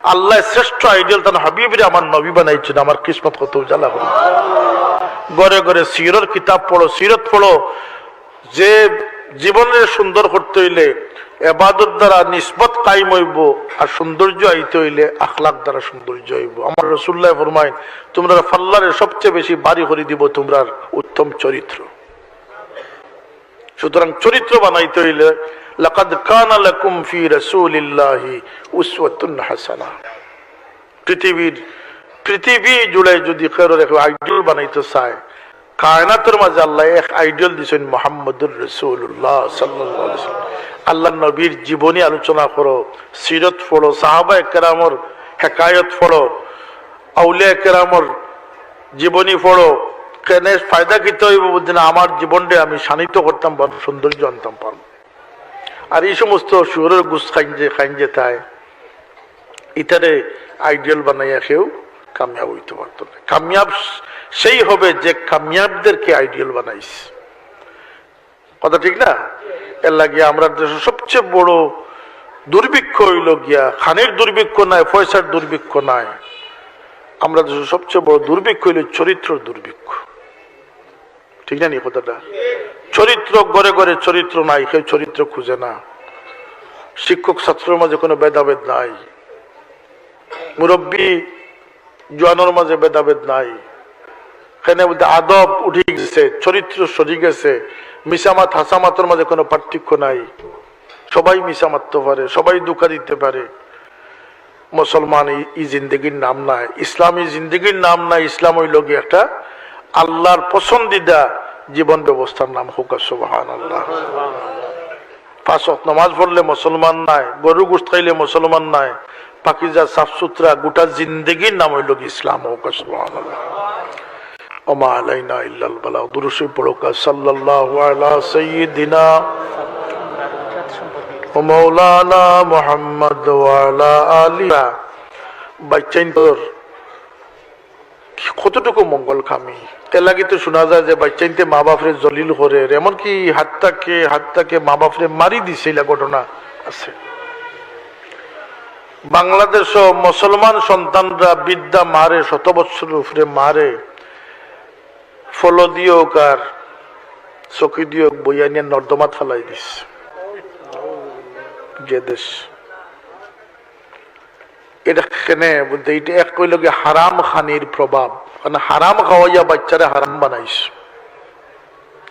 আল্লাহ শ্রেষ্ঠ আইডিয়াল তার হাবিবরে আমার নবী বানাইছেন। আমার কিসমত কত উজালা হল। ঘরে ঘরে সিরত কিতাব পড়ো, সিরত পড়ো। যে জীবনের সুন্দর করতে হইলে ইবাদত দ্বারা নিসবত কায়েম হইব, আর সৌন্দর্য আইতে হইলে আখলাক দ্বারা সৌন্দর্য হইব। আমার রাসূলুল্লাহ ফরমায়, তোমরা ফাল্লারে সবচেয়ে বেশি বাড়ি করে দিব তোমরা উত্তম চরিত্র। সুতরাং চরিত্র বানাইতে হইলে লাকাদ কানা লাকুম ফি রাসূলিল্লাহি উসওয়াতুন হাসানাহ। পৃথিবী জুড়ে যদি কেউ আইডিয়াল বানাইতে চায়, কায়নাতের মাঝে আল্লাহ এক আইডিয়াল দিয়েছেন মুহাম্মদুর রাসূলুল্লাহ সাল্লাল্লাহু আলাইহি ওয়াসাল্লাম। আল্লাহ নবীর জীবনী আলোচনা করো, সিরত পড়ো, সাহাবায়ে কেরামের হেকায়ত পড়ো, আউলিয়া কেরামের জীবনী পড়ো। কেন ফায়দা কিতে হইব বুঝি না, আমার জীবনটা আমি শানিত করতাম, সৌন্দর্য আনতাম পারবো। আর এই সমস্ত শুয়োরের গুস খাইন যে তাই ইটারে আইডিয়াল বানাইয়া কেউ কামিয়াব হইতে পারতো না। কামিয়াব সেই হবে যে কামিয়াবদেরকে আইডিয়াল বানাইছে। কথা ঠিক না? এর লাগিয়ে আমরা দেশের সবচেয়ে বড় দুর্ভিক্ষ হইল গিয়া, খানের দুর্ভিক্ষ নাই, পয়সার দুর্ভিক্ষ নাই। আমরা দেশের সবচেয়ে বড় দুর্ভিক্ষ হইল চরিত্র দুর্ভিক্ষ। ঠিক না নি কথাটা? চরিত্র ঘরে ঘরে চরিত্র নাই, কেউ চরিত্র খুঁজে না। শিক্ষক ছাত্রের মাঝে কোনো ভেদাভেদ নাই, মুরব্বী জোয়ানোর মাঝে ভেদাভেদ নাই। এখানে আদব উঠে গেছে, চরিত্র সরে গেছে। মিসামাত হাসামাতের মাঝে কোনো পার্থক্য নাই। সবাই মিশা মারতে পারে, সবাই দুঃখা দিতে পারে। মুসলমান এই জিন্দগির নাম নাই, ইসলামী জিন্দগির নাম নাই। ইসলাম হইল গিয়ে একটা আল্লাহর পছন্দিদা জীবন ব্যবস্থার নাম। হোক সুবহানাল্লাহ। 5 ওয়াক্ত নামাজ পড়লে মুসলমান নাই, গরু গোশত খাইলে মুসলমান নাই, পাকিজা সাফ সুতরা গোটা জিন্দগির নাম হইল ইসলাম। হোক সুবহানাল্লাহ। ওমা আলাইনা ইল্লাল বালাগ। দুরূদ শরীফ পড়ো। সাল্লাল্লাহু আলা সাইয়্যিদিনা ওয়া মাওলানা মুহাম্মদ ওয়া আলা আলিহি। বাচ্চাইন তোর কতটুকু মঙ্গল কামি। এর লাগি তো শোনা যায় যে বাচ্চাইনতে মা বাপরে জলিল করে, এমনকি হাতটাকে মা বাপরে মারি দিছিল, ঘটনা আছে। বাংলাদেশ মুসলমান সন্তানরা বিদ্যা মারে, 100 বছর উপরে মারে, ফল দিয়েও কার চকি দিয়েও বইয়া নিয়ে নর্দমাত ফেলাই দিস। যে দেশ এটা কেনে বলতে, এটা এক কইল কি হারাম খানির প্রভাব। মানে হারাম খাওয়াইয়া বাচ্চারে হারাম বানাইস।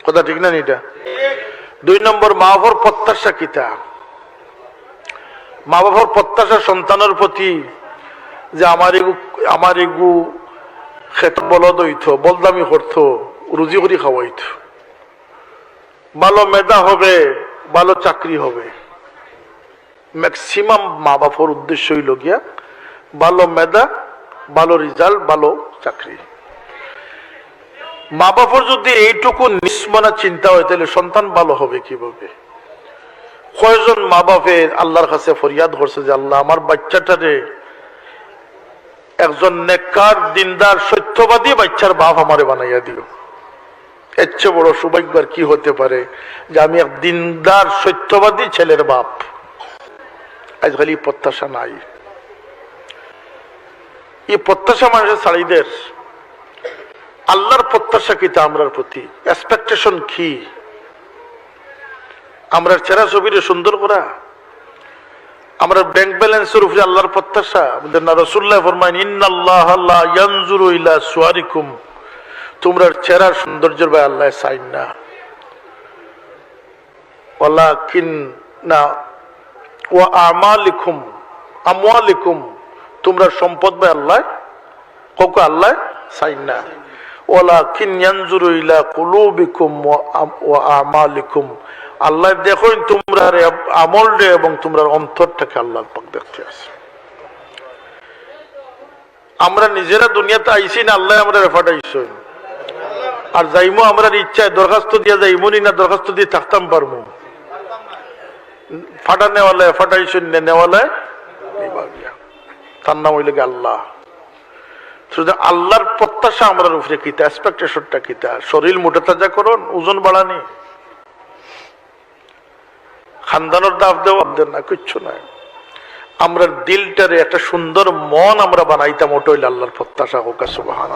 কথা ঠিক না? এটা 2 নম্বর। মা বাবার প্রত্যাশা কিতা? মা বাবার প্রত্যাশা সন্তানের প্রতি যে আমার এগু খেত বলদ হইতো, বলদামি করতো, রুজি করি খাওয়াইতো, ভালো মেধা হবে, ভালো চাকরি হবে। ম্যাক্সিমাম মা বাবার উদ্দেশ্য হইল গিয়া ভালো মেধা, ভালো রেজাল্ট, ভালো চাকরি। মা বাবার যদি এইটুকু নিষ্মনা চিন্তা হয়, তাহলে সন্তান ভালো হবে কিভাবে? কয়জন মা বাপের আল্লাহর কাছে ফরিয়াদ করছে যে আল্লাহ আমার বাচ্চাটারে একজন নেককার দিনদার সত্যবাদী বাচ্চার বাপ আমারে বানাইয়া দিও। এর চেয়ে বড় সৌভাগ্য আর কি হতে পারে যে আমি এক দিনদার সত্যবাদী ছেলের বাপ। আজকাল এই প্রত্যাশা নাই। এই প্রত্যাশা মানুষের ছাড়িদের। আল্লাহর প্রত্যাশা কি তা আমরার প্রতি? এক্সপেকটেশন কি? আমরা চেহারা ছবিরে সুন্দর করা, আমরা ব্যাংক ব্যালেন্সের উপরে আল্লাহর প্রত্যাশা। আমাদের না রাসূলুল্লাহ ফরমায়, ইন্নাল্লাহা লা ইয়ানজুরু ইলা সুওয়ারিকুম। তোমরা চেহারার সৌন্দর্যের ভাই আল্লাহ চাই না, ওয়ালাকিন না ওয়া আমালিকুম আমওয়ালিকুম। তোমরা সম্পদ ভাই আল্লাহ কাউকে আল্লাহ চাই না। ওয়ালাকিন ইয়ানজুরু ইলা কুলুবিকুম ওয়া আমালিকুম। আল্লাহ দেখো তোমরা আমল রে এবং তোমরা অন্তরটাকে আল্লাহ পাক দেখতে আছে। আমরা নিজেরা দুনিয়াতে আইছি না, আল্লাহ আমরা ফাটাইছে। আর যাইমো আমরা ইচ্ছায় দরখাস্ত দিয়া যাইমনি না, দরখাস্ত দিয়ে থাকতাম পারবো। ফাটানেওয়ালায় ফাটাইছেন, নেওয়ালায় তার নাম হইলে আল্লাহ। আল্লাহর প্রত্যাশা আমরার উপরে কিতা, এক্সপেকটেশনটা কিতা? শরীর মোটা তাজা করুন, ওজন বাড়ানি, খানদানোর দাফ দেওয়া না, কিচ্ছু নাই। আমরা দিলটারে একটা সুন্দর মন আমরা বানাইতাম, ওটা হইল আল্লাহর প্রত্যাশা হোক। সুবহানাল্লাহ।